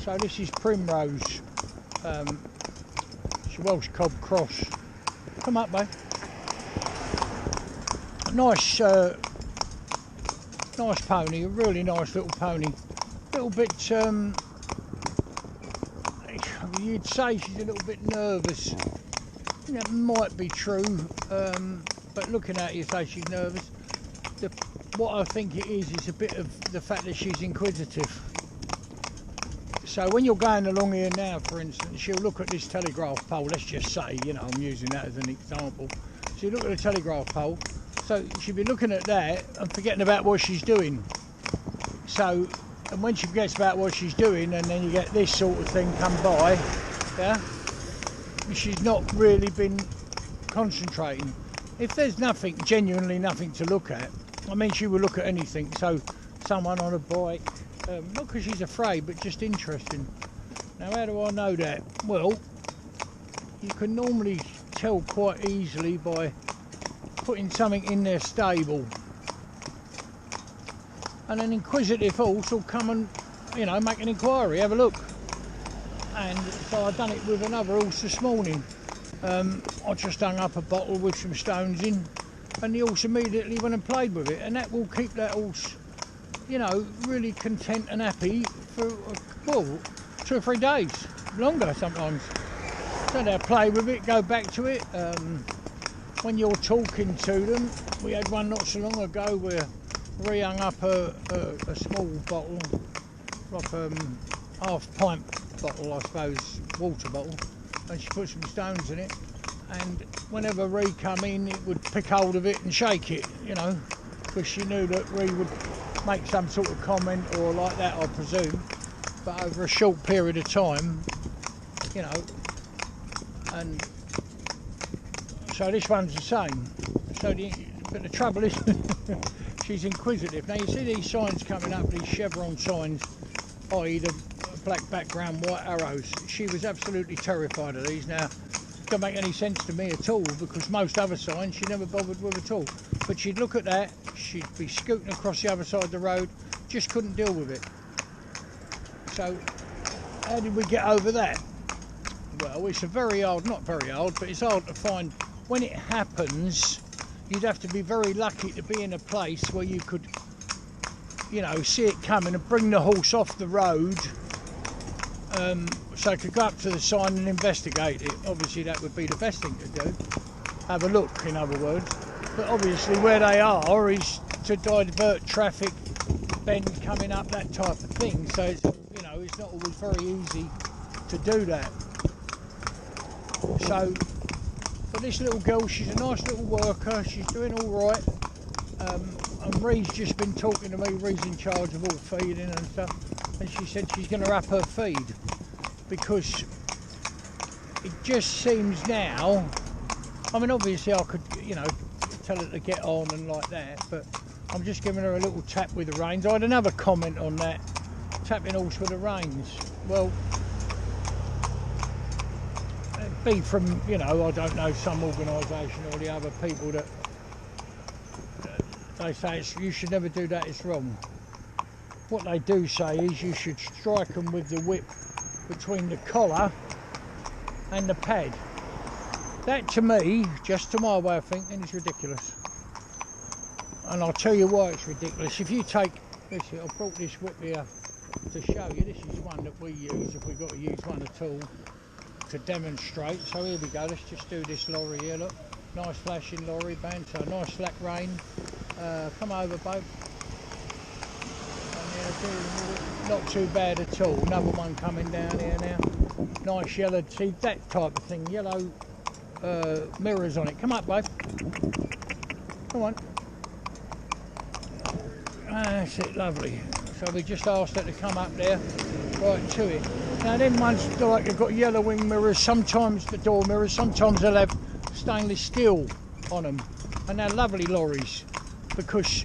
So this is Primrose. It's a Welsh Cob cross. Come up, babe. Nice, nice pony. A really nice little pony. Little bit. You'd say she's a little bit nervous. That might be true, but looking at it, you say she's nervous. What I think it is a bit of the fact that she's inquisitive. So when you're going along here now, for instance, she'll look at this telegraph pole. Let's just say, you know, I'm using that as an example. So you look at the telegraph pole. So she'll be looking at that and forgetting about what she's doing. So, and when she forgets about what she's doing, and then you get this sort of thing come by, yeah, she's not really been concentrating. If there's nothing, genuinely nothing to look at, I mean, she will look at anything. So someone on a bike, not because she's afraid, but just interesting. Now, how do I know that? Well, you can normally tell quite easily by putting something in their stable. And an inquisitive horse will come and, you know, make an inquiry, have a look. And so I've done it with another horse this morning. I just hung up a bottle with some stones in, and the horse immediately went and played with it, and that will keep that horse, you know, really content and happy for, well, 2 or 3 days, longer sometimes. So they'll play with it, go back to it. When you're talking to them, we had one not so long ago where we hung up a small bottle, like half pint bottle, I suppose, water bottle, and she put some stones in it, and whenever Ree come in, it would pick hold of it and shake it, you know, because she knew that Ree would make some sort of comment or like that, I presume. But over a short period of time, you know, and so this one's the same. So but the trouble is she's inquisitive. Now you see these signs coming up, these chevron signs, i.e. the black background, white arrows. She was absolutely terrified of these. Now, it don't make any sense to me at all, because most other signs she never bothered with at all. But she'd look at that, she'd be scooting across the other side of the road, just couldn't deal with it. So, how did we get over that? Well, it's a very hard, not very hard, but it's hard to find. When it happens, you'd have to be very lucky to be in a place where you could, you know, see it coming and bring the horse off the road, so I could go up to the sign and investigate it. Obviously that would be the best thing to do, have a look, in other words. But obviously where they are is to divert traffic, bend coming up, that type of thing. So it's, you know, it's not always very easy to do that. So, but this little girl, she's a nice little worker, she's doing all right. And Ree's just been talking to me. Ree's in charge of all feeding and stuff, and she said she's going to up her feed, because it just seems now, I mean, obviously I could, you know, tell her to get on and like that, but I'm just giving her a little tap with the reins. I had another comment on that, tapping horse with the reins. Well, it'd be from, you know, I don't know, some organisation or the other people that they say you should never do that, it's wrong. What they do say is you should strike them with the whip between the collar and the pad. That, to me, just to my way of thinking, is ridiculous. And I'll tell you why it's ridiculous. If you take this here, I brought this whip here to show you. This is one that we use if we've got to use one at all to demonstrate. So here we go, let's just do this lorry here, look. Nice flashing lorry band, so nice slack rein. Come over, babe. Not too bad at all. Another one coming down here now. Nice yellow, see that type of thing, yellow mirrors on it. Come up, babe. Come on. That's it, lovely. So we just asked her to come up there, right to it. Now them ones, like they've got yellow wing mirrors, sometimes the door mirrors, sometimes they'll have stainless steel on them. And they're lovely lorries, because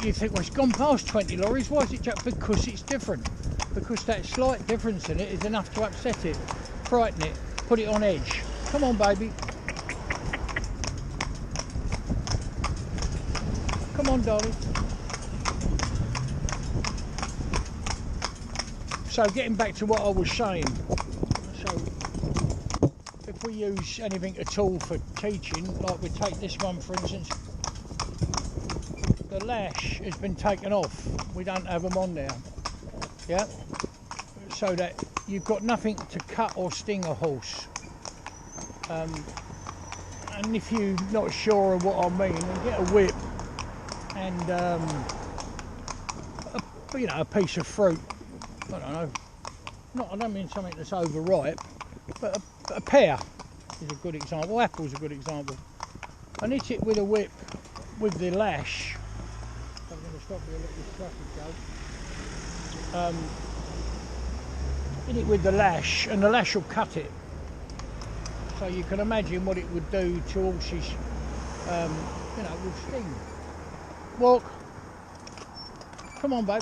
you think, well, it's gone past 20 lorries, why is it just? Because it's different. Because that slight difference in it is enough to upset it, frighten it, put it on edge. Come on, baby. Come on, darling. So getting back to what I was saying, so if we use anything at all for teaching, like we take this one for instance, the lash has been taken off, we don't have them on there, yeah, so that you've got nothing to cut or sting a horse. And if you're not sure of what I mean, then get a whip and you know, a piece of fruit. I don't know. I don't mean something that's overripe, but a pear is a good example. Apple's a good example. And hit it with a whip with the lash. I'm going to stop here and let this traffic go. Hit it with the lash, and the lash will cut it. So you can imagine what it would do to horses, you know, with sting. Walk. Come on, babe.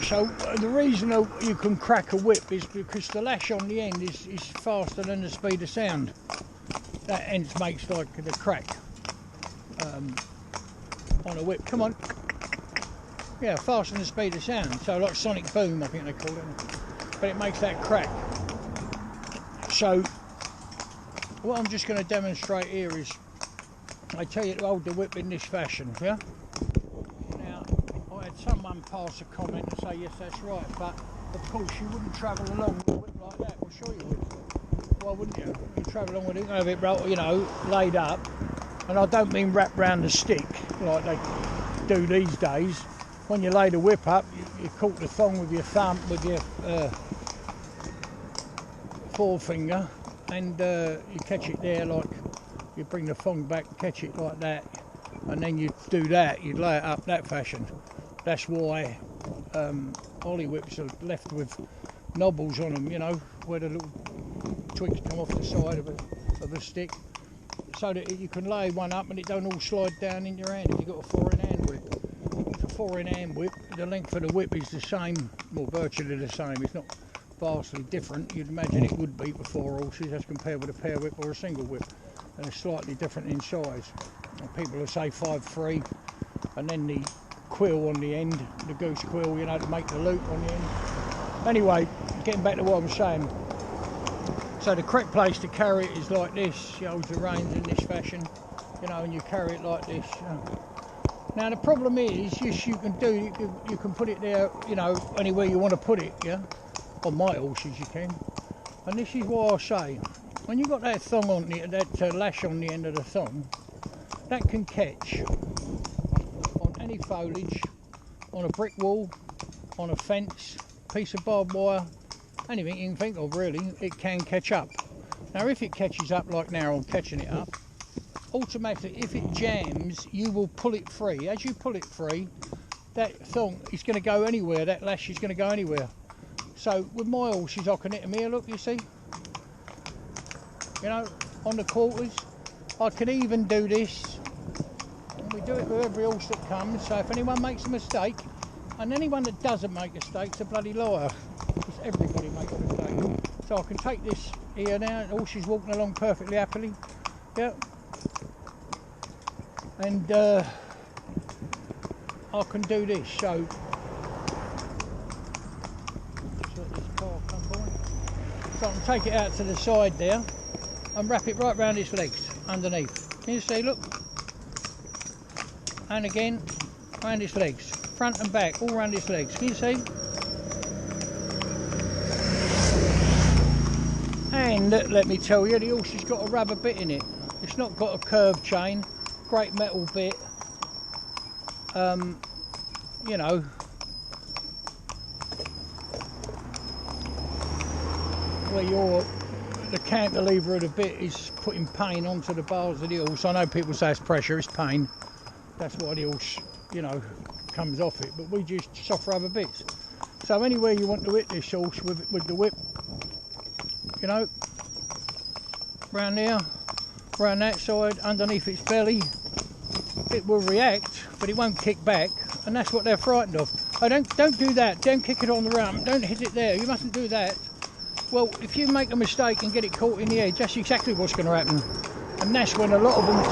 So the reason you can crack a whip is because the lash on the end is faster than the speed of sound. That end makes like the crack on a whip. Come on. Yeah, faster than the speed of sound. So like sonic boom, I think they call it. But it makes that crack. So what I'm just going to demonstrate here is, I tell you to hold the whip in this fashion, yeah? Now, I had someone pass a comment and say, yes, that's right, but of course you wouldn't travel along with a whip like that. Well, sure you would. Why wouldn't you? You travel along with it, have it, you know, laid up. And I don't mean wrapped round the stick like they do these days. When you lay the whip up, you caught the thong with your thumb, with your forefinger, and you catch it there, like you bring the thong back, catch it like that, and then you do that, you lay it up that fashion. That's why ollie whips are left with knobbles on them, you know, where the little twigs come off the side of a stick, so that you can lay one up and it don't all slide down in your hand if you've got a 4-in-hand whip. If a 4-in-hand whip, the length of the whip is the same, well, virtually the same. It's not vastly different. You'd imagine it would be for 4 horses as compared with a pair whip or a single whip, and it's slightly different in size. And people will say 5'3", and then the quill on the end, the goose quill, you know, to make the loop on the end. Anyway, getting back to what I'm saying, so the correct place to carry it is like this. You hold the reins in this fashion, you know, and you carry it like this. Now the problem is, yes, you can put it there, you know, anywhere you want to put it, yeah. On my horses you can, and this is why I say, when you've got that thong on that lash on the end of the thong, that can catch on any foliage, on a brick wall, on a fence, piece of barbed wire, anything you can think of really, it can catch up. Now if it catches up like now I'm catching it up, automatically if it jams you will pull it free. As you pull it free, that thong is going to go anywhere, that lash is going to go anywhere. So with my horses I can hit them here, look, you see, you know, on the quarters. I can even do this, and we do it with every horse that comes. So if anyone makes a mistake, and anyone that doesn't make a mistake is a bloody liar, because everybody makes a mistake. So I can take this here now, the horse is walking along perfectly happily, yeah, and I can do this. So I can take it out to the side there and wrap it right round its legs underneath. Can you see, look? And again, round its legs, front and back, all round its legs. Can you see? And let me tell you, the horse has got a rubber bit in it. It's not got a curved chain, great metal bit. You know, where the cantilever of the bit is putting pain onto the bars of the horse. I know people say it's pressure, it's pain. That's why the horse, you know, comes off it. But we just soft rubber bits. So anywhere you want to hit this horse with the whip, you know, round there, round that side, underneath its belly, it will react, but it won't kick back, and that's what they're frightened of. Oh, don't do that. Don't kick it on the rump. Don't hit it there. You mustn't do that. Well, if you make a mistake and get it caught in the edge, that's exactly what's going to happen. And that's when a lot of them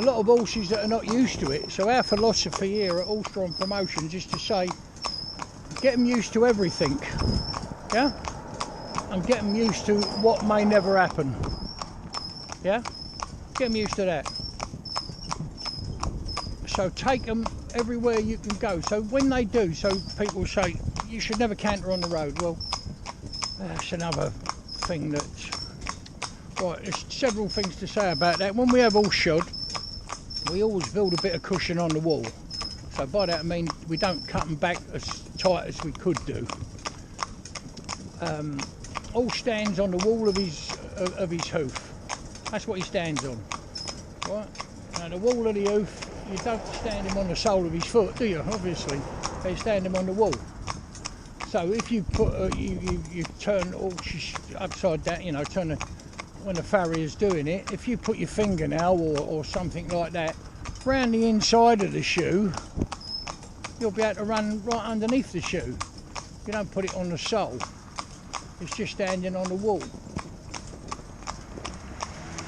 a lot of horses that are not used to it. So our philosophy here at All Strong Promotions is to say, get them used to everything, yeah, and get them used to what may never happen, yeah, get them used to that. So take them everywhere you can go. So when they do, so people say you should never canter on the road. Well, that's another thing that's right. There's several things to say about that. When we have horse shod, we always build a bit of cushion on the wall. So by that I mean we don't cut them back as tight as we could do. Horse stands on the wall of his hoof. That's what he stands on. Right? Now the wall of the hoof, you don't stand him on the sole of his foot, do you? Obviously, they stand him on the wall. So if you put you turn horses upside down, you know, when the farrier's doing it, if you put your fingernail or something like that round the inside of the shoe, you'll be able to run right underneath the shoe. You don't put it on the sole. It's just standing on the wall.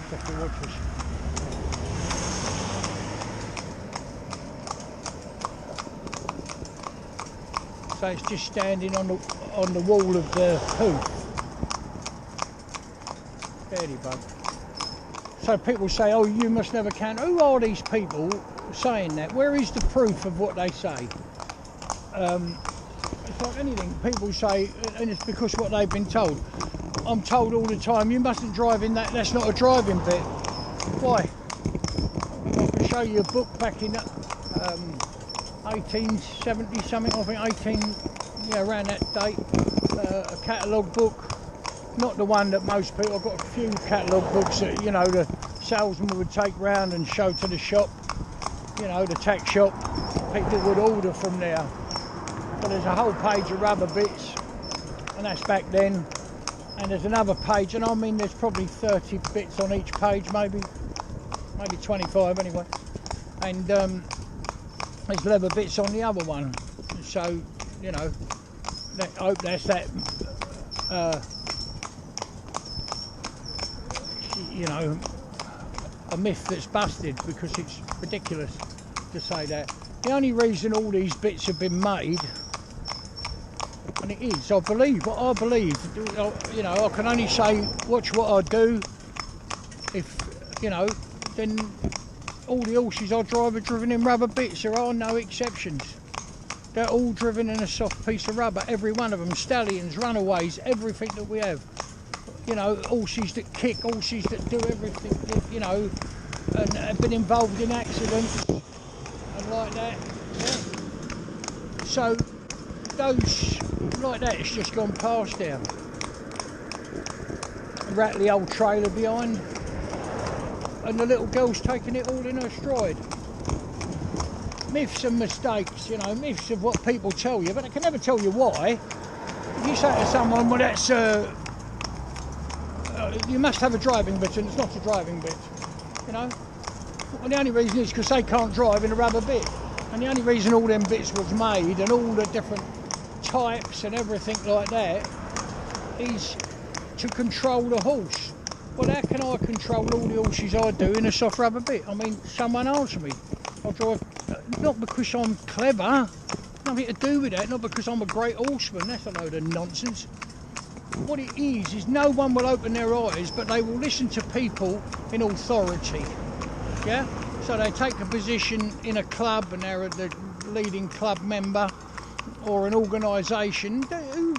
Have to watch this. So it's just standing on the wall of the hoof. Dirty bug. So people say, oh, you must never canter. Who are these people saying that? Where is the proof of what they say? It's like anything. People say, and it's because what they've been told. I'm told all the time, you mustn't drive in that. That's not a driving bit. Why? I can show you a book back in 1870 something, I think 18, yeah, around that date, a catalogue book, not the one that most people, I've got a few catalogue books that, you know, the salesman would take round and show to the shop, you know, the tack shop, people would order from there, but there's a whole page of rubber bits, and that's back then, and there's another page, and I mean there's probably 30 bits on each page, maybe 25 anyway, and there's leather bits on the other one, so you know, I hope that's that, you know, a myth that's busted, because it's ridiculous to say that. The only reason all these bits have been made, and it is, I believe, what I believe, you know, I can only say watch what I do, if, you know, then all the horses I drive are driven in rubber bits. There are no exceptions. They're all driven in a soft piece of rubber, every one of them. Stallions, runaways, everything that we have. You know, horses that kick, horses that do everything, you know, and have been involved in accidents and like that. Yeah. So those like that, it's just gone past there. Rattly old trailer behind, and the little girl's taking it all in her stride. Myths and mistakes, you know, myths of what people tell you, but they can never tell you why. If you say to someone, well, that's you must have a driving bit, and it's not a driving bit, you know. Well, the only reason is because they can't drive in a rubber bit, and the only reason all them bits was made and all the different types and everything like that is to control the horse. Well, how can I control all the horses I do in a soft rubber bit? I mean, someone answer me. I drive, not because I'm clever, nothing to do with that, not because I'm a great horseman, that's a load of nonsense. What it is no one will open their eyes, but they will listen to people in authority, yeah? So they take a position in a club and they're the leading club member, or an organisation.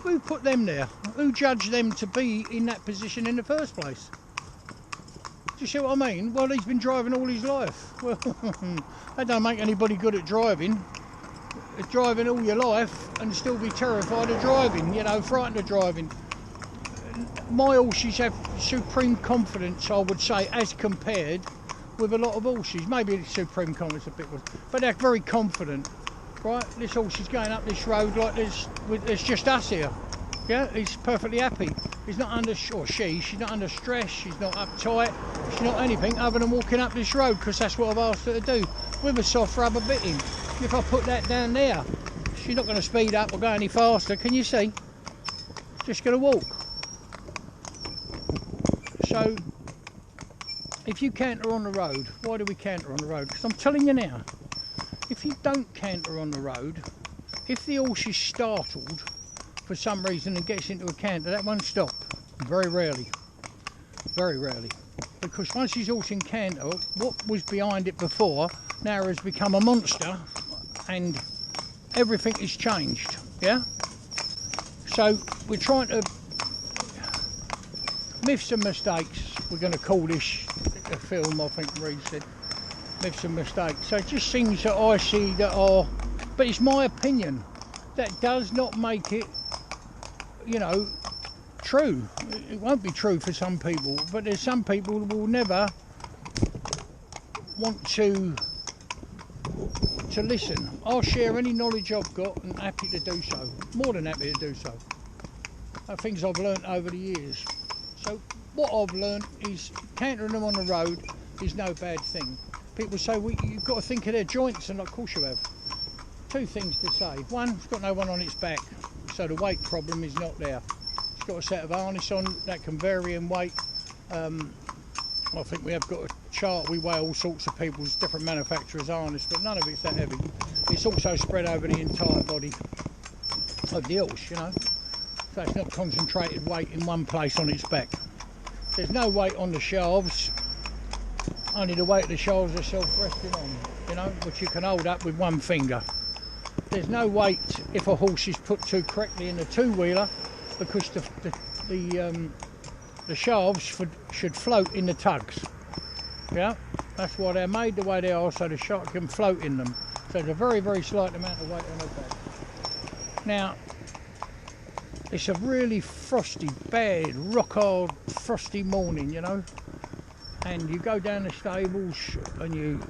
Who put them there? Who judged them to be in that position in the first place? Do you see what I mean? Well, he's been driving all his life. Well, that don't make anybody good at driving. It's driving all your life and still be terrified of driving, you know, frightened of driving. My horses have supreme confidence, I would say, as compared with a lot of horses. Maybe supreme confidence a bit, but they're very confident. Right, this horse is going up this road like there's just us here. Yeah, he's perfectly happy. He's not under, or she's not under stress, she's not uptight, she's not anything other than walking up this road, because that's what I've asked her to do, with a soft rubber bitting. If I put that down there, she's not going to speed up or go any faster, can you see? Just going to walk. So, if you canter on the road, why do we canter on the road? Because I'm telling you now, if you don't canter on the road, if the horse is startled for some reason and gets into a canter, that won't stop. Very rarely. Very rarely. Because once his horse in canter, what was behind it before now has become a monster and everything is changed. Yeah? So we're trying to myths and mistakes, we're going to call this a film, I think Reed said, myths and mistakes. So just things that I see that are, but it's my opinion, that does not make it, you know, true. It won't be true for some people, but there's some people who will never want to listen. I'll share any knowledge I've got and happy to do so, more than happy to do so. Things I've learnt over the years. So what I've learned is cantering them on the road is no bad thing. People say, well, you've got to think of their joints, and of course you have. Two things to say. One, it's got no one on its back, so the weight problem is not there. It's got a set of harness on that can vary in weight. I think we have got a chart, we weigh all sorts of people's different manufacturers' harness, but none of it's that heavy. It's also spread over the entire body of the horse, you know. So it's not concentrated weight in one place on its back. There's no weight on the shafts, only the weight of the shafts are self-resting on, you know, which you can hold up with one finger. There's no weight if a horse is put too correctly in the two-wheeler, because the shafts should float in the tugs. Yeah, that's why they're made the way they are, so the shaft can float in them. So there's a very, very slight amount of weight on the back. Now, it's a really frosty, bad, rock-hard, frosty morning, you know, and you go down the stables and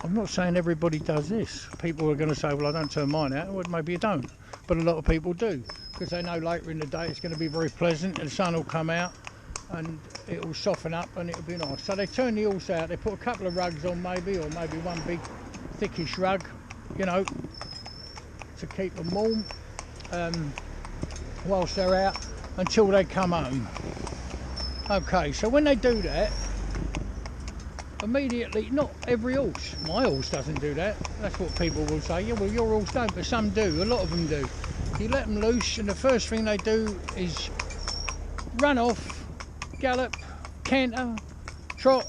I'm not saying everybody does this. People are going to say, well, I don't turn mine out. Well, maybe you don't, but a lot of people do, because they know later in the day it's going to be very pleasant and the sun will come out and it will soften up and it'll be nice. So they turn the horse out, they put a couple of rugs on maybe, or maybe one big thickish rug, you know, to keep them warm. Whilst they're out until they come home. Okay, so when they do that, immediately, not every horse, my horse doesn't do that, that's what people will say, yeah, well your horse don't, but some do, a lot of them do. You let them loose and the first thing they do is run off, gallop, canter, trot,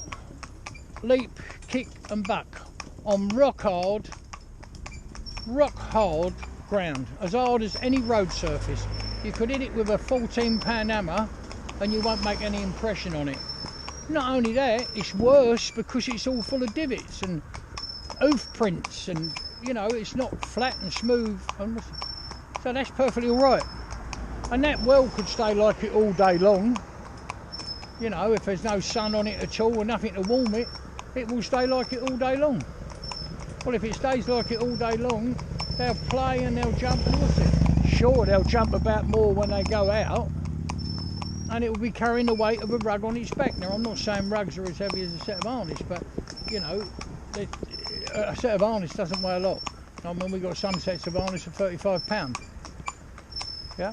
leap, kick and buck on rock hard ground, as hard as any road surface. You could hit it with a 14-pound hammer and you won't make any impression on it. Not only that, it's worse because it's all full of divots and hoof prints, and you know, it's not flat and smooth, and so that's perfectly all right. And that well could stay like it all day long. You know, if there's no sun on it at all or nothing to warm it, it will stay like it all day long. Well, if it stays like it all day long, they'll play and they'll jump, and what's it? Sure, they'll jump about more when they go out, and it will be carrying the weight of a rug on its back. Now, I'm not saying rugs are as heavy as a set of harness, but you know, a set of harness doesn't weigh a lot. I mean, we've got some sets of harness of 35 pounds. Yeah,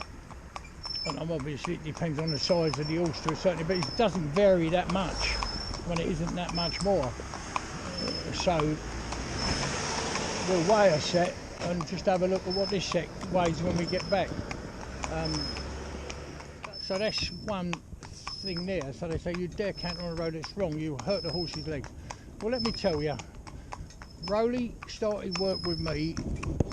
and obviously it depends on the size of the horse to a certain, but it doesn't vary that much when it isn't that much more. So we'll weigh a set and just have a look at what this set weighs when we get back. So that's one thing there. So they say, you dare canter on the road, it's wrong, you hurt the horse's legs. Well, let me tell you, Roly started work with me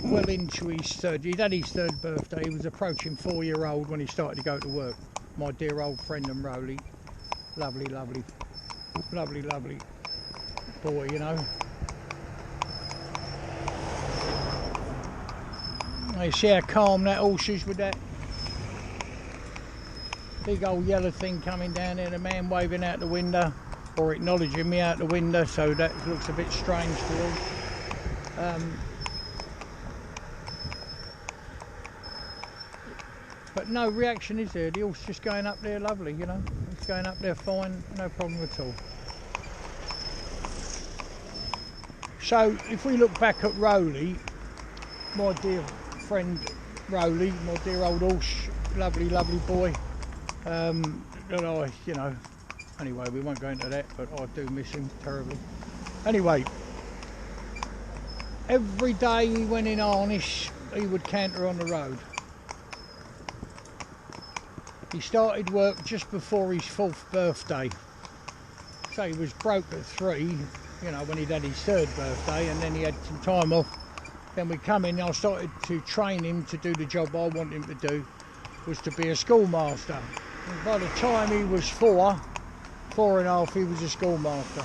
well into his third, he'd had his third birthday, he was approaching 4-year-old when he started to go to work. My dear old friend and Roly, lovely, lovely, lovely, lovely boy, you know. You see how calm that horse is with that big old yellow thing coming down there, the man waving out the window or acknowledging me out the window, so that looks a bit strange to all. But no reaction is there, the horse just going up there lovely, you know, it's going up there fine, no problem at all. So if we look back at Roly, my dear friend Roly, my dear old horse, lovely, lovely boy, that I, you know, Anyway, we won't go into that, but I do miss him terribly. Anyway, every day he went in harness, he would canter on the road. He started work just before his 4th birthday. So he was broke at 3, you know, when he'd had his 3rd birthday, and then he had some time off. Then we come in, I started to train him to do the job I wanted him to do, was to be a schoolmaster. And by the time he was 4 and a half, he was a schoolmaster.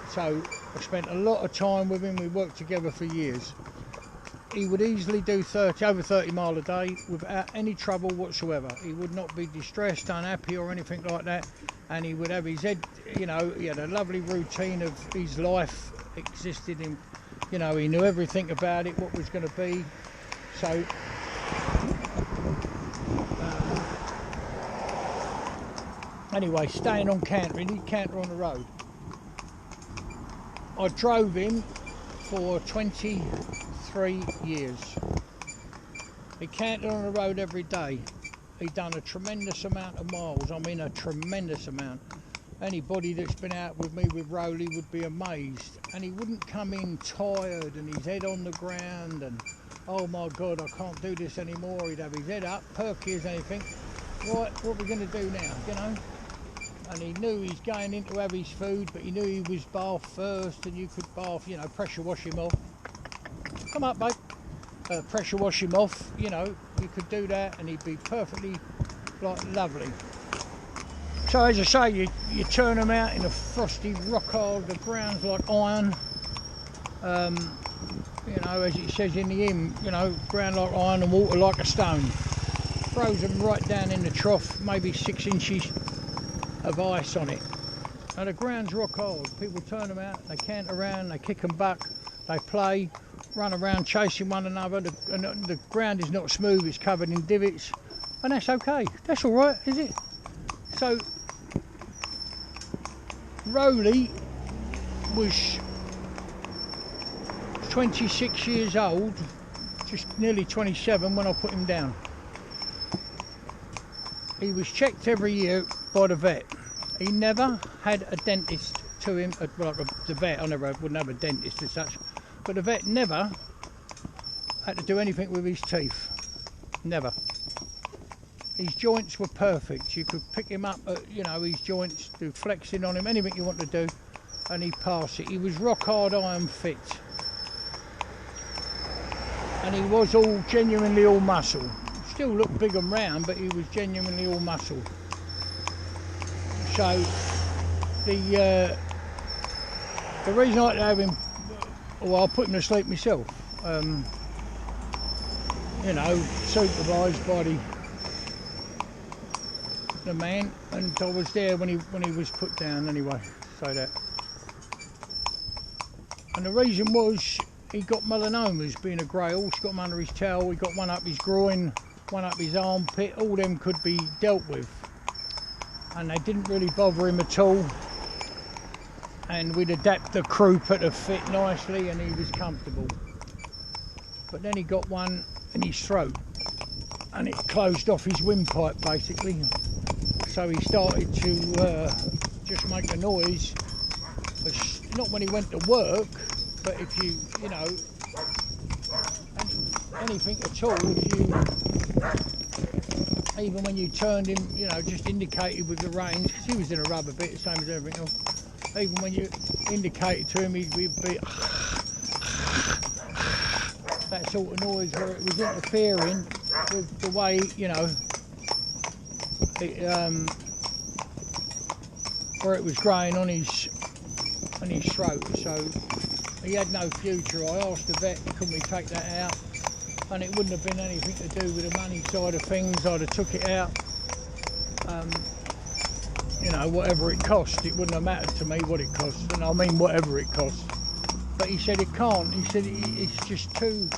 So I spent a lot of time with him, we worked together for years. He would easily do over 30 mile a day without any trouble whatsoever. He would not be distressed, unhappy or anything like that. And he would have his head, you know, he had a lovely routine of his life existed in, you know, he knew everything about it, what was going to be. So anyway, staying on cantering, he'd canter on the road. I drove him for 23 years. He cantered on the road every day. He'd done a tremendous amount of miles, I mean a tremendous amount. Anybody that's been out with me with Roly would be amazed. And he wouldn't come in tired and his head on the ground and, oh my God, I can't do this anymore. He'd have his head up, perky as anything. Right, what are we going to do now, you know? And he knew he's going in to have his food, but he knew he was bathed first, and you could bath, you know, pressure wash him off. Come up, babe. Pressure wash him off, you know, you could do that, and he'd be perfectly, like, lovely. So as I say, you turn him out in a frosty rock hard, the ground's like iron. You know, as it says in the hymn, you know, ground like iron and water like a stone. Throws them right down in the trough, maybe 6 inches of ice on it. Now the ground's rock hard. People turn them out, they cant around, they kick them back, they play, run around chasing one another. The ground is not smooth, it's covered in divots, and that's okay. That's all right, is it? So Roly was 26 years old, just nearly 27 when I put him down. He was checked every year by the vet. He never had a dentist to him, like the vet, I wouldn't have a dentist as such, but the vet never had to do anything with his teeth. Never. His joints were perfect. You could pick him up at, you know, his joints, do flexing on him, anything you want to do, and he'd pass it. He was rock hard iron fit. And he was genuinely all muscle. Still looked big and round, but he was genuinely all muscle. So the reason I have him, well, I put him to sleep myself. You know, supervised by the man, and I was there when he was put down anyway. So that, and the reason was he got melanomas, being a grey horse. Got them under his tail. He got one up his groin, one up his armpit. All them could be dealt with, and they didn't really bother him at all. And we'd adapt the croup to fit nicely, and he was comfortable. But then he got one in his throat, and it closed off his windpipe basically. So he started to just make a noise, not when he went to work, but if you know, anything at all, if you, even when you turned him, you know, just indicated with the reins, because he was in a rubber bit, the same as everything else, even when you indicated to him, he'd be that sort of noise where it was interfering with the way, you know, where it was growing on his throat. So he had no future. I asked the vet, couldn't we take that out? And it wouldn't have been anything to do with the money side of things. I'd have took it out. You know, whatever it cost, it wouldn't have mattered to me what it cost, and I mean whatever it cost. But he said it can't. He said it's just too.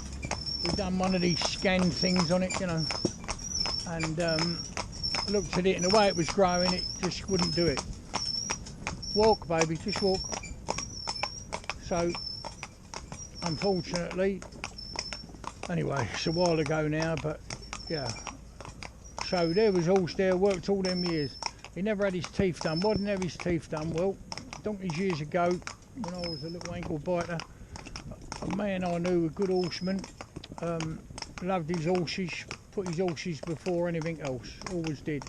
We've done one of these scan things on it, you know, and looked at it, and the way it was growing, it just wouldn't do it. Walk, baby, just walk. So, unfortunately, anyway, it's a while ago now, but yeah. So there was horse there, worked all them years. He never had his teeth done. Why didn't he have his teeth done? Well, donkeys years ago, when I was a little ankle biter, a man I knew, a good horseman, loved his horses, put his horses before anything else, always did.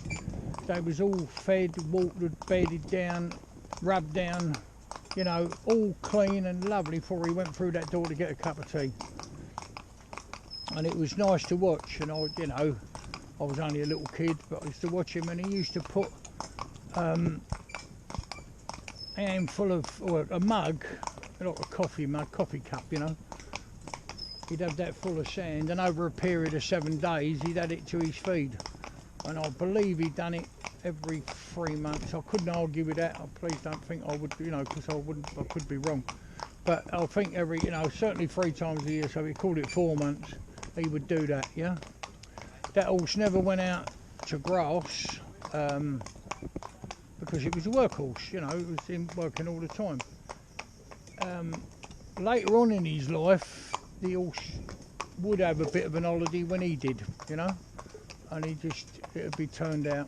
They was all fed, watered, bedded down, rubbed down, you know, all clean and lovely before he went through that door to get a cup of tea. And it was nice to watch, and I, you know, I was only a little kid, but I used to watch him, and he used to put a handful of, or a mug, like a coffee mug, coffee cup, you know. He'd have that full of sand, and over a period of 7 days, he'd add it to his feed. And I believe he'd done it every 3 months. I couldn't argue with that. Please don't think I would, you know, because I could be wrong. But I think every, you know, certainly 3 times a year, so we called it 4 months, he would do that, yeah. That horse never went out to grass because it was a workhorse, you know, it was him working all the time. Later on in his life, the horse would have a bit of an holiday when he did, you know, and it would be turned out.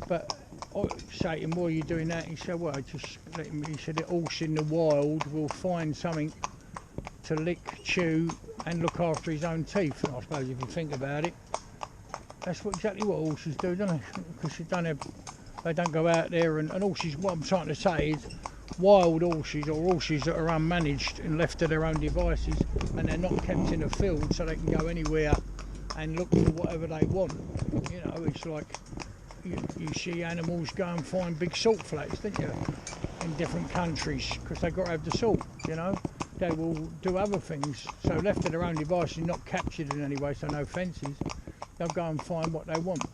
But I say to him, why are you doing that? He said, well, just let him, he said, a horse in the wild will find something to lick, chew and look after his own teeth. And I suppose if you think about it, that's exactly what horses do, don't they? Because they don't go out there, and horses, what I'm trying to say is, wild horses, or horses that are unmanaged and left to their own devices, and they're not kept in a field so they can go anywhere and look for whatever they want. You know, it's like you see animals go and find big salt flats, don't you, in different countries, because they've got to have the salt, you know. They will do other things, so left to their own devices, not captured in any way, so no fences, they'll go and find what they want.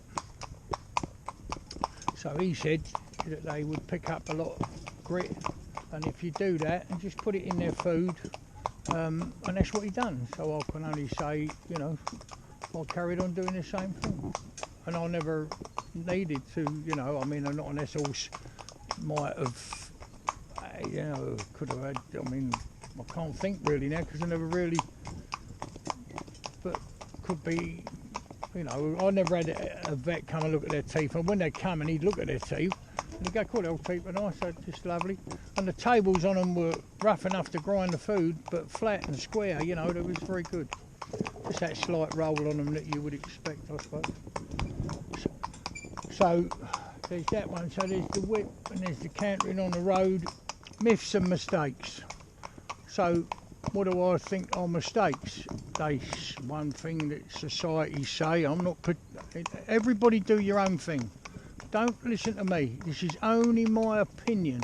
So he said that they would pick up a lot of grit, and if you do that and just put it in their food, and that's what he done. So I can only say, you know, I carried on doing the same thing, and I never needed to, you know. I mean, not unless horse might have, you know, could have had, I mean, I can't think really now because I never really, but could be, you know, I never had a vet come and look at their teeth, and when they come and he'd look at their teeth, and he'd go, cool, their old teeth are nice, they're just lovely, and the tables on them were rough enough to grind the food, but flat and square, you know, they was very good. Just that slight roll on them that you would expect, I suppose. So there's that one. So there's the whip and there's the cantering on the road. Myths and mistakes. So what do I think are mistakes? That's one thing that society say. I'm not. Everybody do your own thing. Don't listen to me. This is only my opinion.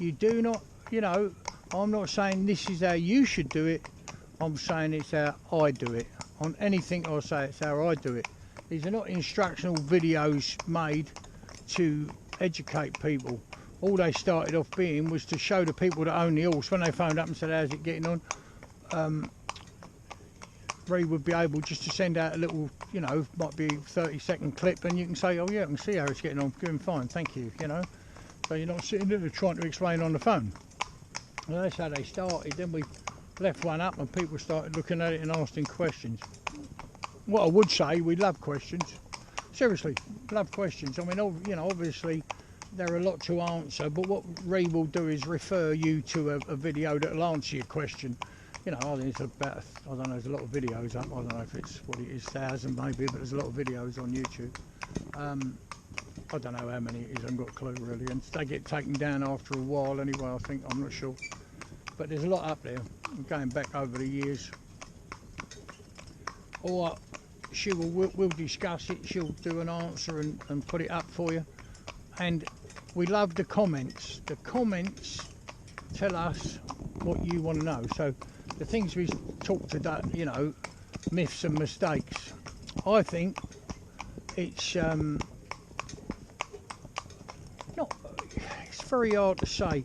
You do not, you know, I'm not saying this is how you should do it. I'm saying it's how I do it. On anything I say, it's how I do it. These are not instructional videos made to educate people. All they started off being was to show the people that own the horse, when they phoned up and said, how's it getting on? They would be able just to send out a little, you know, might be 30-second clip, and you can say, oh yeah, I can see how it's getting on, doing fine, thank you, you know. So you're not sitting there trying to explain on the phone. Well, that's how they started. Then we left one up and people started looking at it and asking questions. What I would say, we love questions. Seriously, love questions. I mean, you know, obviously there are a lot to answer, but what Ree will do is refer you to a video that will answer your question. You know, I think it's about, I don't know, there's a lot of videos up. I don't know if it's what it is, 1,000 maybe, but there's a lot of videos on YouTube. I don't know how many it is, I haven't got a clue really, and they get taken down after a while anyway, I think, I'm not sure. But there's a lot up there, going back over the years. Or we'll discuss it, she'll do an answer and put it up for you. And we love the comments. The comments tell us what you want to know. So the things we talked about, you know, myths and mistakes, I think it's it's very hard to say.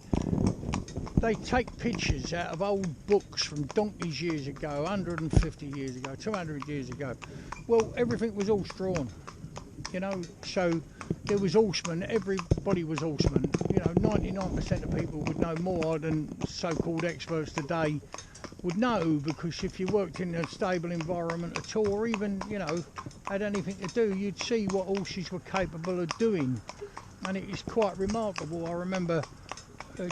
They take pictures out of old books from donkeys years ago, 150 years ago, 200 years ago. Well, everything was horse drawn, you know, so there was horsemen, everybody was horsemen. You know, 99% of people would know more than so-called experts today would know, because if you worked in a stable environment at all, or even, you know, had anything to do, you'd see what horses were capable of doing. and it is quite remarkable. I remember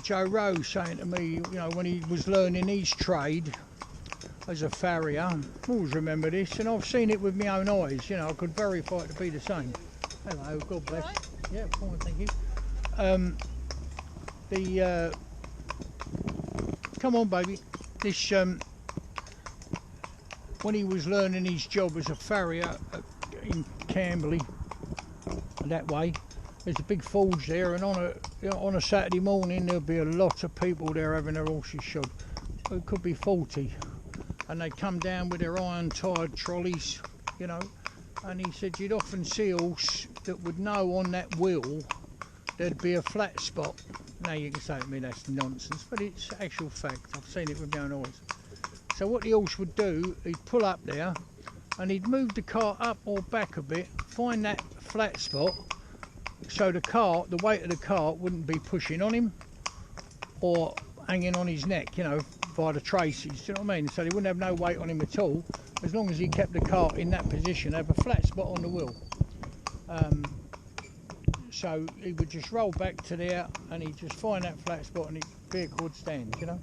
Joe Rowe saying to me, you know, when he was learning his trade as a farrier, I always remember this, and I've seen it with my own eyes, you know, I could verify it to be the same. Hello, God bless. Right. Yeah, fine, thank you. Come on, baby. This, when he was learning his job as a farrier in Camberley, that way, there's a big forge there, and on a Saturday morning there'll be a lot of people there having their horses shod. It could be 40, and they'd come down with their iron-tired trolleys, you know. And he said you'd often see a horse that would know on that wheel there'd be a flat spot. Now you can say to me that's nonsense, but it's actual fact. I've seen it with my own eyes. So what the horse would do, he'd pull up there and he'd move the cart up or back a bit, find that flat spot, so the weight of the cart wouldn't be pushing on him or hanging on his neck, you know, by the traces, do you know what I mean? So he wouldn't have no weight on him at all, as long as he kept the cart in that position, have a flat spot on the wheel. So he would just roll back to there and he'd just find that flat spot and his vehicle would stand, you know.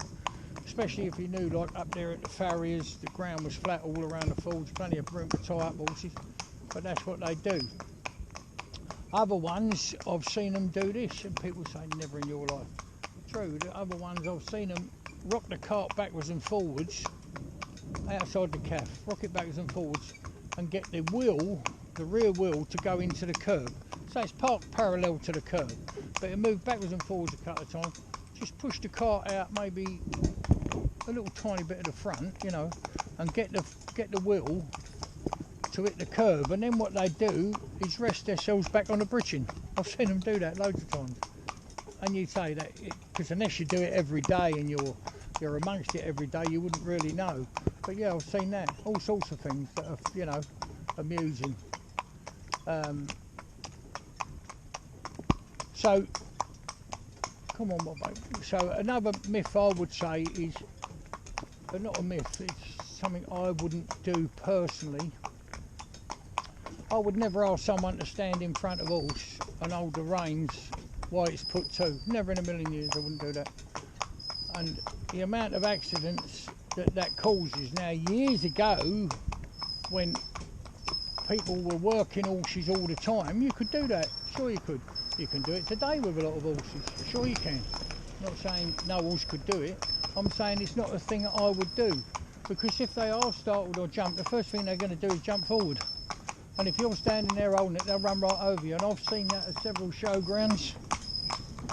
Especially if he knew, like up there at the farriers, the ground was flat all around the forge, plenty of room to tie up horses, but that's what they do. Other ones, I've seen them do this, and people say never in your life. True, the other ones I've seen them rock the cart backwards and forwards, outside the calf, rock it backwards and forwards, and get the wheel, the rear wheel, to go into the curb. So it's parked parallel to the curb, but it moved backwards and forwards a couple of times. Just push the cart out maybe a little tiny bit at the front, you know, and get the wheel to hit the curb, and then what they do is rest themselves back on the bridging. I've seen them do that loads of times. And you say that because unless you do it every day and you're amongst it every day, you wouldn't really know. But yeah, I've seen that, all sorts of things that are, you know, amusing. So come on, my baby. So another myth I would say is, but not a myth, it's something I wouldn't do personally. I would never ask someone to stand in front of a horse and hold the reins while it's put to. Never in a million years I wouldn't do that. And the amount of accidents that causes. Now, years ago, when people were working horses all the time, you could do that. Sure you could. You can do it today with a lot of horses. Sure you can. I'm not saying no horse could do it. I'm saying it's not a thing that I would do. Because if they are startled or jump, the first thing they're going to do is jump forward. And if you're standing there holding it, they'll run right over you. And I've seen that at several showgrounds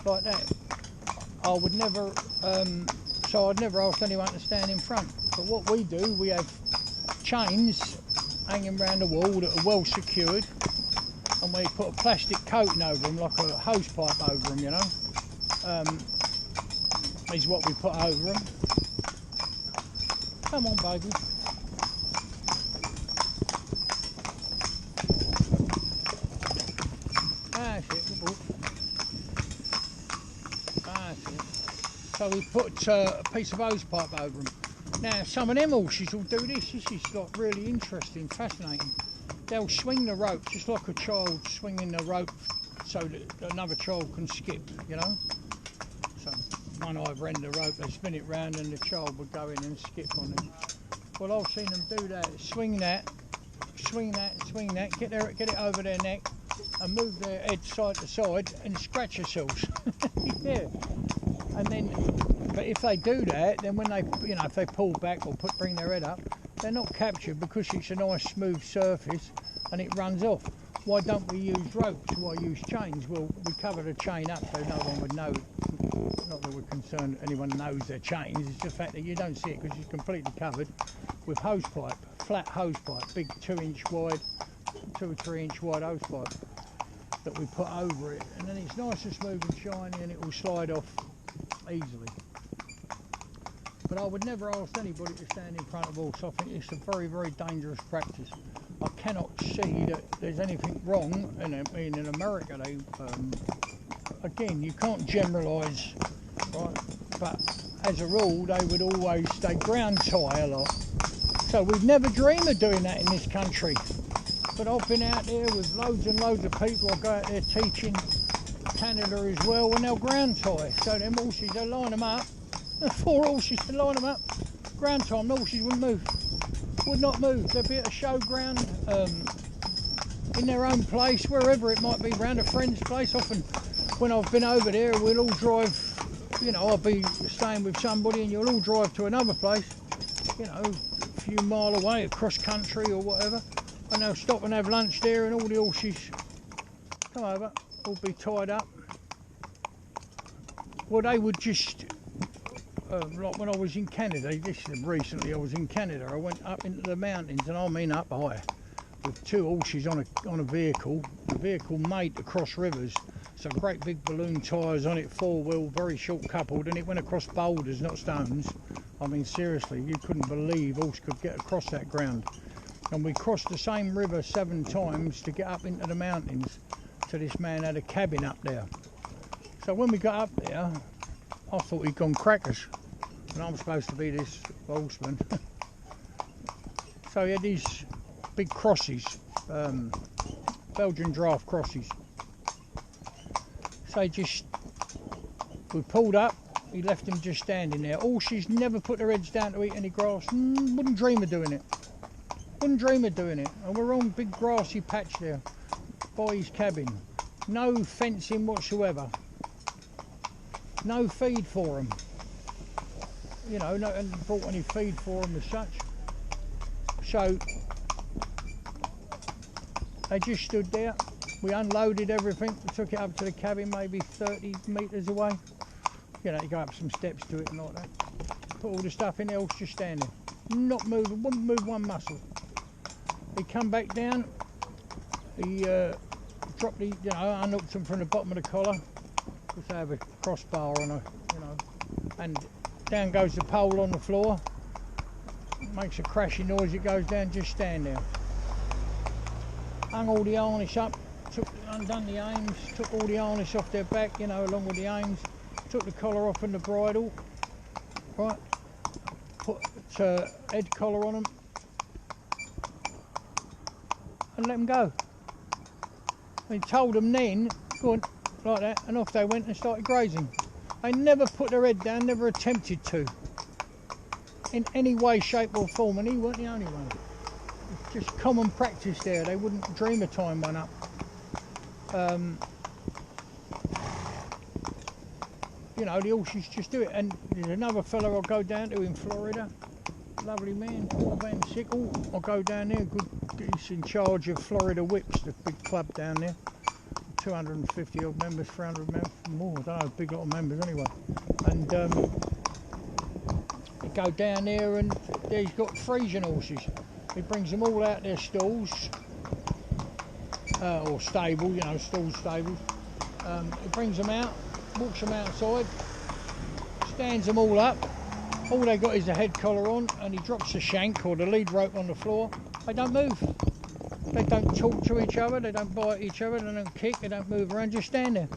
like that. I would never, so I'd never ask anyone to stand in front. But what we do, we have chains hanging around the wall that are well secured, and we put a plastic coating over them, like a hose pipe over them, you know. Is what we put over them. Come on, baby. That's it, good boy. That's it. So we put a piece of hose pipe over them. Now, some of them horses will do this. This is like really interesting, fascinating. They'll swing the rope just like a child swinging the rope so that another child can skip, you know. So one either end of the rope, they spin it round and the child would go in and skip on it. Well, I've seen them do that. Swing that, swing that, swing that, get it over their neck and move their head side to side and scratch themselves. Yeah. And then, but if they do that, then when they, you know, if they pull back or bring their head up, they're not captured because it's a nice smooth surface and it runs off. Why don't we use ropes? Why use chains? Well, we cover the chain up so no one would know. Not that we're concerned anyone knows their chains, it's the fact that you don't see it because it's completely covered with hose pipe, flat hose pipe, big 2-inch wide, 2 or 3 inch wide hose pipe that we put over it, and then it's nice and smooth and shiny and it will slide off easily. But I would never ask anybody to stand in front of a horse. I think it's a very, very dangerous practice. I cannot see that there's anything wrong. And I mean, in America, they, again, you can't generalise, right? But as a rule, they ground tie a lot. So we'd never dream of doing that in this country. But I've been out there with loads and loads of people. I go out there teaching, Canada as well when they'll ground tie. So them horses, they line them up. 4 horses to line them up. Ground time, the horses wouldn't move. Would not move. They'd be at a show ground, in their own place, wherever it might be, round a friend's place. Often when I've been over there, we'll all drive, you know, I'll be staying with somebody and you'll all drive to another place, you know, a few mile away, across country or whatever, and they'll stop and have lunch there, and all the horses come over, all be tied up. Well, they would just, like when I was in Canada, recently I was in Canada, I went up into the mountains, and I mean up high, with 2 horses on a vehicle made to cross rivers. So great big balloon tyres on it, 4-wheel, very short coupled, and it went across boulders, not stones. I mean, seriously, you couldn't believe horse could get across that ground. And we crossed the same river 7 times to get up into the mountains. So this man had a cabin up there. So when we got up there, I thought he'd gone crackers, and I'm supposed to be this horseman. So he had these big crosses, Belgian draft crosses. So we pulled up, he left them just standing there. Horses never put their heads down to eat any grass, wouldn't dream of doing it. Wouldn't dream of doing it. And we're on big grassy patch there, by his cabin. No fencing whatsoever. No feed for them. You know, no, hadn't brought any feed for them as such. So they just stood there. We unloaded everything, we took it up to the cabin, maybe 30 metres away. You know, you go up some steps to it and like that. Put all the stuff in there, horse just standing. Not moving, wouldn't move one muscle. He come back down, he dropped the, you know, unhooked them from the bottom of the collar. Just have a crossbar on a, you know, and down goes the pole on the floor. Makes a crashing noise, it goes down, just stand there. Hung all the harness up, undone the aims, took all the harness off their back, you know, along with the aims, took the collar off and the bridle, right, put a head collar on them, and let them go. And told them then, go on, like that, and off they went and started grazing. They never put their head down, never attempted to, in any way, shape or form, and he wasn't the only one. It's just common practice there, they wouldn't dream of tying one up. You know, the horses just do it. And there's another fellow I'll go down to in Florida, lovely man, Paul Van Sickle. I'll go down there, he's in charge of Florida Whips, the big club down there. 250 odd members, 300 members, more, I don't know, big lot of members anyway. And they go down there, and he's got Frisian horses. He brings them all out their stalls, or stable, you know, stables. He brings them out, walks them outside, stands them all up. All they got is a head collar on, and he drops the shank or the lead rope on the floor. They don't move. They don't talk to each other, they don't bite each other, they don't kick, they don't move around, just stand there.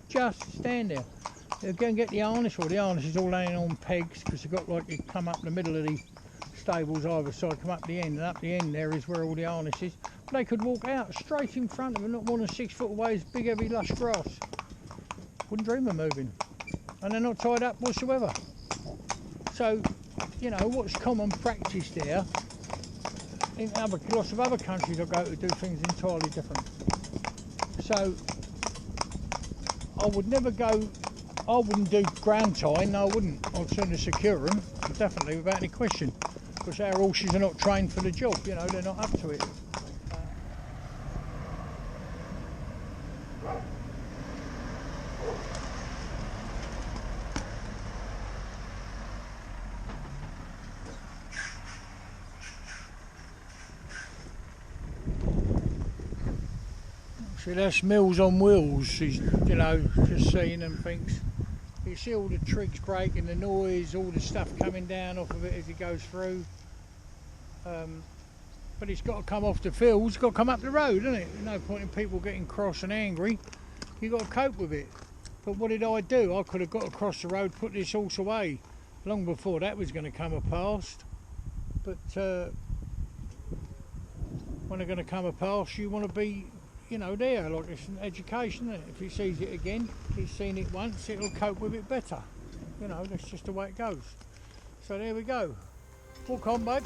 Just stand there. They'll go and get the harness, or the harness is all laying on pegs, because they've got, like, you come up the middle of the stables either side, come up the end, and up the end there is where all the harness is. But they could walk out straight in front of them, not more than 6 foot away, is big heavy lush grass. Wouldn't dream of moving. And they're not tied up whatsoever. So, you know, what's common practice there, in lots of other countries I go to do things entirely different. So, I would never go, I wouldn't do ground tying, no I wouldn't. I'd sooner secure them, definitely, without any question. Because our horses are not trained for the job, you know, they're not up to it. See, that's Mills on Wheels, he's, you know, just seeing and thinks. You see all the twigs breaking, the noise, all the stuff coming down off of it as it goes through. But it's got to come off the field, it's got to come up the road, isn't it? There's no point in people getting cross and angry. You've got to cope with it. But what did I do? I could have got across the road, put this horse away long before that was going to come past. But when they're going to come past, you want to be you know, there, like it's an education. If he sees it again, he's seen it once, it'll cope with it better. You know, that's just the way it goes. So there we go. Walk on, babe.